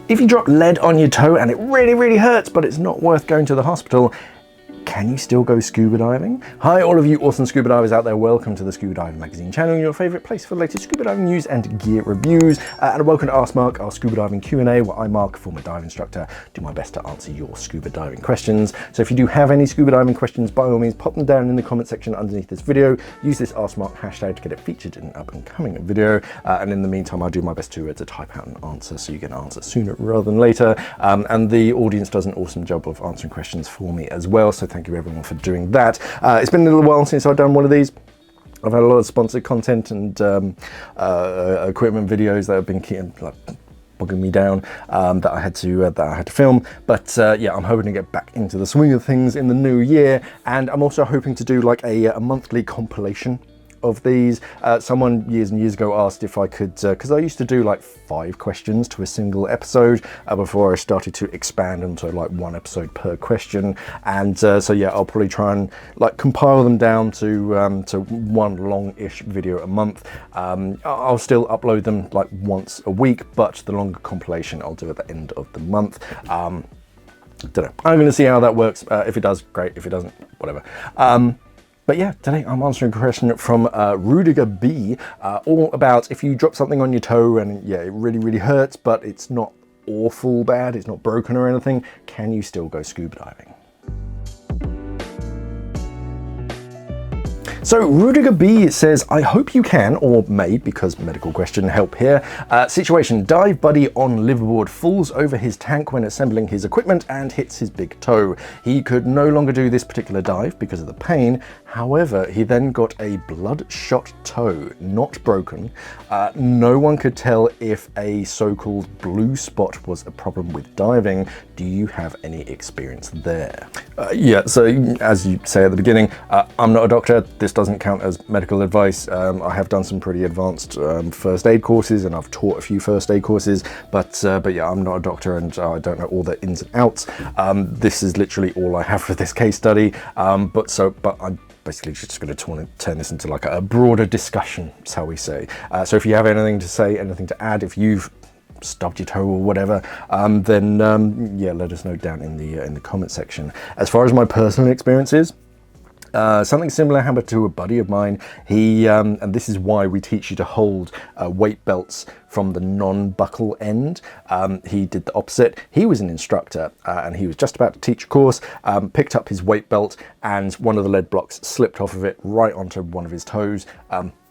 If you drop lead on your toe and it really hurts, but it's not worth going to the hospital, can you still go scuba diving? Hi, all of you awesome scuba divers out there. Welcome to the Scuba Diver Magazine channel, your favorite place for the latest scuba diving news and gear reviews. And welcome to Ask Mark, our scuba diving Q&A, where I, Mark, former dive instructor, do my best to answer your scuba diving questions. So if you do have any scuba diving questions, by all means, pop them down in the comment section underneath this video. Use this Ask Mark hashtag to get it featured in an up and coming video. And in the meantime, I'll do my best to type out an answer so you get an answer sooner rather than later. And the audience does an awesome job of answering questions for me as well. So thank you everyone for doing that. It's been a little while since I've done one of these. I've had a lot of sponsored content and equipment videos that have been bogging me down that I had to film. But yeah, I'm hoping to get back into the swing of things in the new year, and I'm also hoping to do like a monthly compilation of these. Someone years and years ago asked if I could, because I used to do like 5 questions to a single episode before I started to expand into like 1 episode per question. And so yeah, I'll probably try and like compile them down to 1 long-ish video a month. I'll still upload them like once a week, but the longer compilation I'll do at the end of the month. Don't know. I'm going to see how that works. If it does, great. If it doesn't, whatever. But yeah, today I'm answering a question from Rudiger B, all about if you drop something on your toe and yeah, it really hurts, but it's not awful bad, it's not broken or anything, can you still go scuba diving? So Rudiger B says, I hope you can, or may, because medical question, help here. Situation, dive buddy on liveaboard falls over his tank when assembling his equipment and hits his big toe. He could no longer do this particular dive because of the pain. However, he then got a bloodshot toe, not broken. No one could tell if a so-called blue spot was a problem with diving. Do you have any experience there? Yeah, so as you say at the beginning, I'm not a doctor. This doesn't count as medical advice. I have done some pretty advanced first aid courses, and I've taught a few first aid courses, but yeah, I'm not a doctor and I don't know all the ins and outs. This is literally all I have for this case study, but I'm basically just going to turn this into like a broader discussion, shall we say. So if you have anything to say, anything to add, if you've stubbed your toe or whatever, then yeah, let us know down in the comment section. As far as my personal experiences, something similar happened to a buddy of mine. He, and this is why we teach you to hold weight belts from the non-buckle end. He did the opposite. He was an instructor and he was just about to teach a course, picked up his weight belt and one of the lead blocks slipped off of it right onto one of his toes.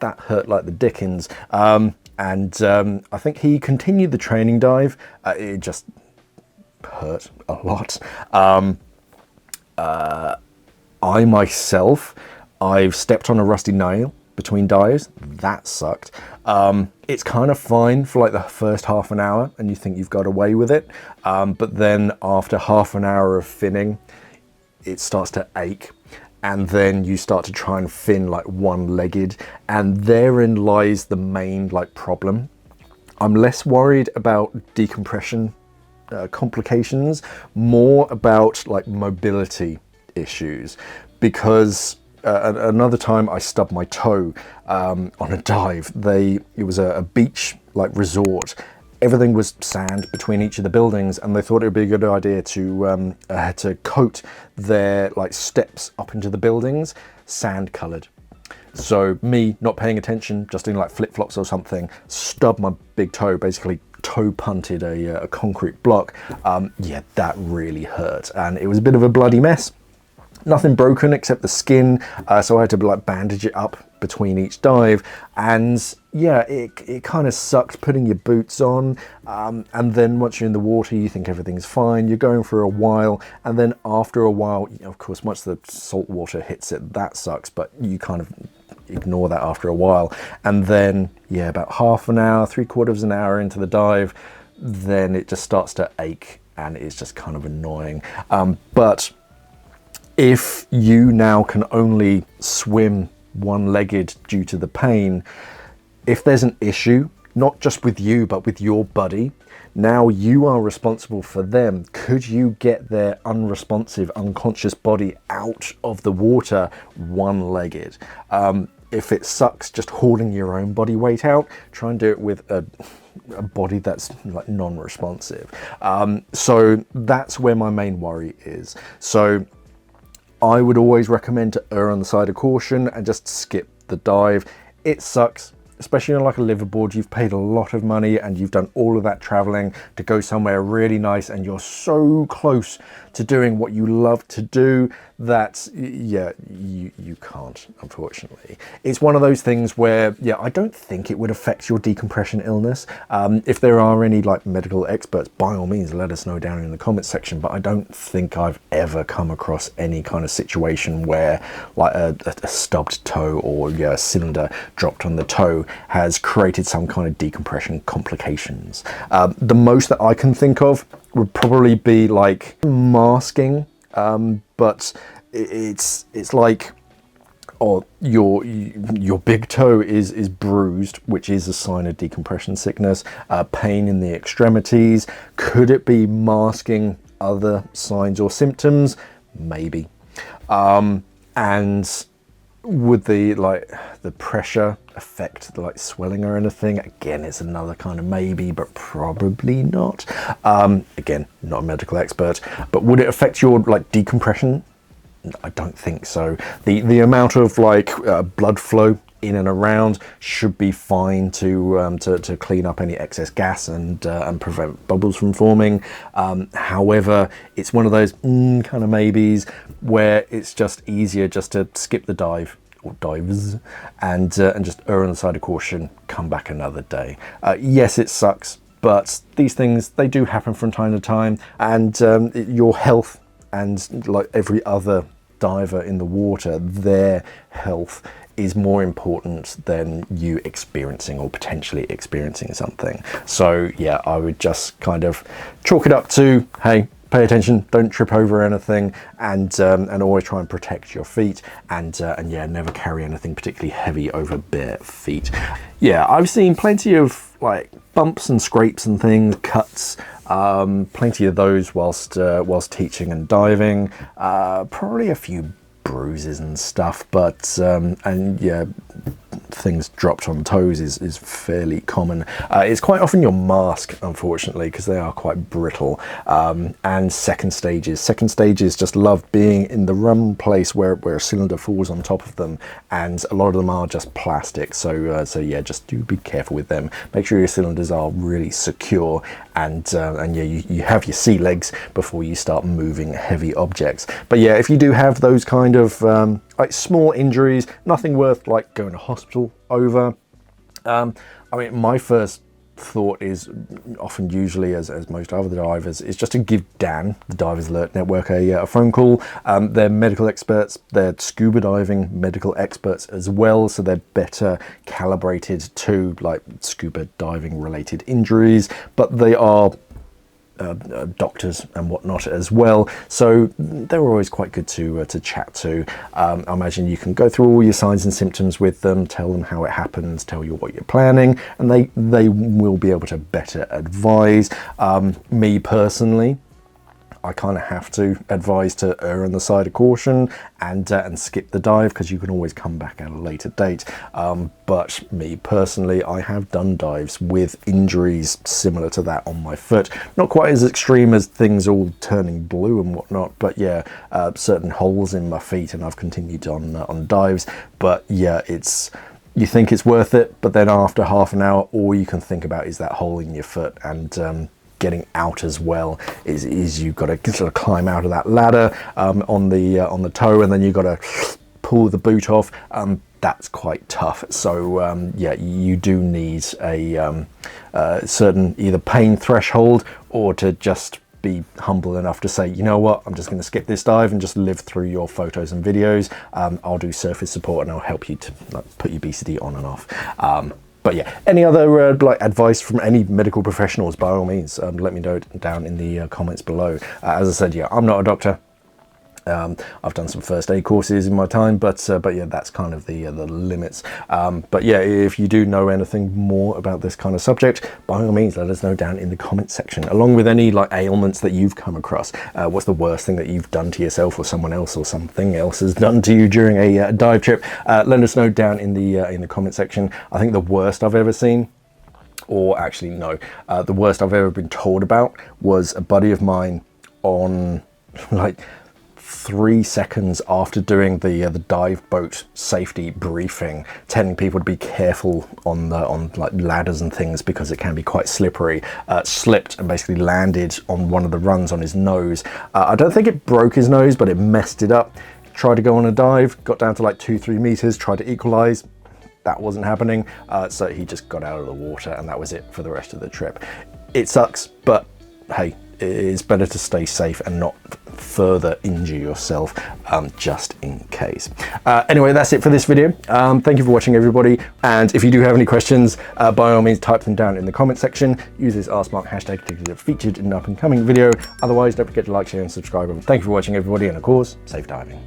That hurt like the dickens. And I think he continued the training dive. It just hurt a lot. I myself, I've stepped on a rusty nail between dives. That sucked. It's kind of fine for like the first half an hour and you think you've got away with it. But then after half an hour of finning, it starts to ache. And then you start to try and fin like one-legged, and therein lies the main like problem. I'm less worried about decompression complications, more about like mobility issues, because another time I stubbed my toe on a dive. It was a beach like resort. Everything was sand between each of the buildings, and they thought it would be a good idea to coat their like steps up into the buildings sand colored. So me not paying attention, just in like flip-flops or something, stubbed my big toe, basically toe punted a concrete block. Yeah, that really hurt, and it was a bit of a bloody mess. Nothing broken except the skin, so I had to like bandage it up between each dive, and yeah, it kind of sucked putting your boots on, and then once you're in the water you think everything's fine, you're going for a while, and then after a while, of course, once the salt water hits it, that sucks, but you kind of ignore that after a while. And then yeah, about half an hour, 3/4 an hour into the dive, then it just starts to ache and it's just kind of annoying. But if you now can only swim one-legged due to the pain, if there's an issue, not just with you, but with your buddy, now you are responsible for them. Could you get their unresponsive, unconscious body out of the water one-legged? if it sucks just hauling your own body weight out, try and do it with a body that's like non-responsive. So that's where my main worry is. So I would always recommend to err on the side of caution and just skip the dive. It sucks, especially on like a liveaboard. You've paid a lot of money and you've done all of that traveling to go somewhere really nice, and you're so close to doing what you love to do that, yeah, you can't, unfortunately. It's one of those things where, yeah, I don't think it would affect your decompression illness. If there are any like medical experts, by all means, let us know down in the comments section, but I don't think I've ever come across any kind of situation where like a stubbed toe or, yeah, a cylinder dropped on the toe has created some kind of decompression complications. The most that I can think of would probably be like masking, but it's like, or your big toe is bruised, which is a sign of decompression sickness. Pain in the extremities, could it be masking other signs or symptoms? Maybe. And would the pressure affect the like swelling or anything? Again, it's another kind of maybe, but probably not. Again, not a medical expert, but would it affect your like decompression? I don't think so. The amount of like blood flow in and around should be fine to clean up any excess gas and prevent bubbles from forming. However, it's one of those kind of maybes where it's just easier just to skip the dive or dives and just err on the side of caution, come back another day. Yes, it sucks, but these things, they do happen from time to time, and your health, and like every other diver in the water, their health is more important than you experiencing or potentially experiencing something. So yeah, I would just kind of chalk it up to, hey, pay attention, don't trip over anything, and always try and protect your feet, and yeah, never carry anything particularly heavy over bare feet. Yeah, I've seen plenty of like bumps and scrapes and things, cuts, plenty of those whilst teaching and diving. Probably a few bruises and stuff, but and yeah, things dropped on toes is fairly common. It's quite often your mask, unfortunately, because they are quite brittle. And second stages just love being in the run place where a cylinder falls on top of them, and a lot of them are just plastic, so yeah, just do be careful with them. Make sure your cylinders are really secure, and yeah, you have your sea legs before you start moving heavy objects. But yeah, if you do have those kind of like small injuries, nothing worth like going to hospital over. I mean, my first thought is often, usually as most other divers, is just to give Dan, the Divers Alert Network, a phone call. They're medical experts, they're scuba diving medical experts as well, so they're better calibrated to like scuba diving related injuries, but they are doctors and whatnot as well, so they're always quite good to chat to. I imagine you can go through all your signs and symptoms with them, tell them how it happens, tell you what you're planning, and they will be able to better advise. Me personally, I kind of have to advise to err on the side of caution and skip the dive, because you can always come back at a later date. But me personally, I have done dives with injuries similar to that on my foot. Not quite as extreme as things all turning blue and whatnot, but yeah, certain holes in my feet, and I've continued on dives. But yeah, you think it's worth it, but then after half an hour, all you can think about is that hole in your foot, and getting out as well is you've got to sort of climb out of that ladder on the toe, and then you've got to pull the boot off. That's quite tough. So yeah, you do need a certain either pain threshold, or to just be humble enough to say, you know what, I'm just going to skip this dive and just live through your photos and videos. I'll do surface support, and I'll help you to like, put your BCD on and off. But yeah, any other like advice from any medical professionals, by all means, let me know down in the comments below. As I said, yeah, I'm not a doctor. I've done some first aid courses in my time, but yeah, that's kind of the limits. But yeah, if you do know anything more about this kind of subject, by all means, let us know down in the comment section, along with any like ailments that you've come across. What's the worst thing that you've done to yourself, or someone else, or something else has done to you during a dive trip? Let us know down in the comment section. I think the worst I've ever seen, or actually no, the worst I've ever been told about was a buddy of mine on like 3 seconds after doing the dive boat safety briefing, telling people to be careful on like ladders and things because it can be quite slippery, slipped and basically landed on one of the runs on his nose. I don't think it broke his nose, but it messed it up. Tried to go on a dive, got down to like 2-3 meters, tried to equalize. That wasn't happening, so he just got out of the water, and that was it for the rest of the trip. It sucks, but hey, it's better to stay safe and not further injure yourself, just in case. Anyway, that's it for this video. Thank you for watching, everybody, and if you do have any questions, by all means type them down in the comment section. Use this @SmartMark hashtag to get featured in an up and coming video. Otherwise, don't forget to like, share and subscribe. And thank you for watching, everybody, and of course, safe diving.